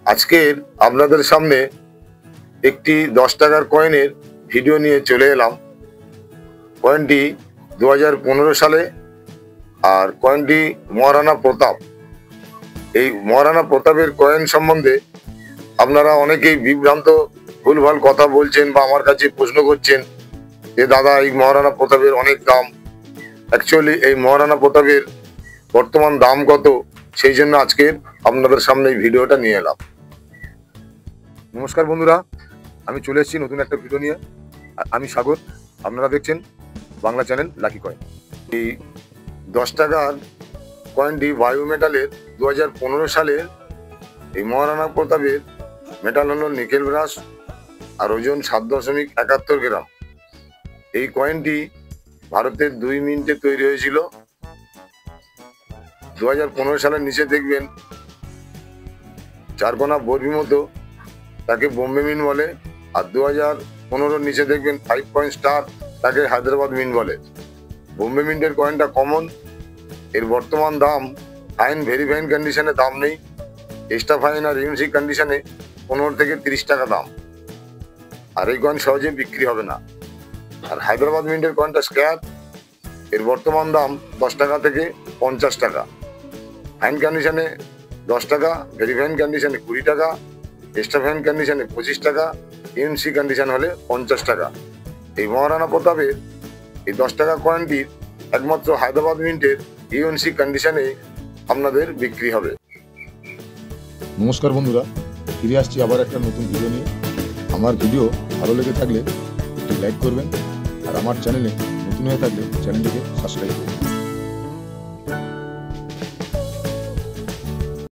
আজকের আপনাদের সামনে একটি 10 টাকার কয়েনের ভিডিও নিয়ে চলে এলাম। কয়েনটি 2015 সালে, আর কয়েনটি মহারানা প্রতাপ। এই মহারানা প্রতাপের কয়েন সম্বন্ধে আপনারা অনেকেই বিভ্রান্ত ভুলভাল কথা বলছেন বা আমার কাছে প্রশ্ন করছেন যে দাদা এই মহারানা প্রতাপের অনেক দাম। অ্যাকচুয়ালি এই মহারানা প্রতাপের বর্তমান দাম কত, সেই জন্য আজকে আপনাদের সামনে এই ভিডিওটা নিয়ে এলাম। নমস্কার বন্ধুরা, আমি চলে এসেছি নতুন একটা ভিডিও নিয়ে। আমি সাগর, আপনারা দেখছেন বাংলা চ্যানেল লাকি কয়েন। এই 10 টাকার কয়েনটি বায়ো মেটালের 2015 সালের। এই মহারানা প্রতাপের মেটাল হলো নিকেল ব্রাশ, আর ওজন 7.71 গ্রাম। এই কয়েনটি ভারতের 2 মিনিটে তৈরি হয়েছিল। 2015 সালের নিচে দেখবেন চারকোনা বর্বি মতো, তাকে বোম্বে মিন্ট বলে। আর 2015 নিচে দেখবেন 5 পয়েন্ট স্টার, তাকে হায়দ্রাবাদ মিন্ট বলে। বোম্বে মিন্টের কয়েনটা কমন। এর বর্তমান দাম ফাইন, ভেরি ফাইন কন্ডিশনে দাম নেই। এক্সট্রা ফাইন আর ইউনিসি কন্ডিশনে 15 থেকে 30 টাকা দাম। আর এই কয়েন সহজে বিক্রি হবে না। আর হায়দ্রাবাদ মিন্টের কয়েনটা স্ক্র্যাপ। এর বর্তমান দাম 10 টাকা থেকে 50 টাকা। ফাইন কন্ডিশনে 10 টাকা, ভেরি ফাইন কন্ডিশনে 20 টাকা, এক্সট্রা ফাইন কন্ডিশনে 25 টাকা, ইউএনসি কন্ডিশন হলে 50 টাকা। এই মহারানা প্রতাপের এই 10 টাকা কয়েনটির একমাত্র হায়দ্রাবাদ মিন্টের ইউএনসি কন্ডিশনে আপনাদের বিক্রি হবে। নমস্কার বন্ধুরা, ফিরে আসছি আবার একটা নতুন ভিডিও নিয়ে। আমার ভিডিও ভালো লেগে থাকলে একটি লাইক করবেন, আর আমার চ্যানেলে নতুন হয়ে থাকলে চ্যানেলটিকে সাবস্ক্রাইব করবেন।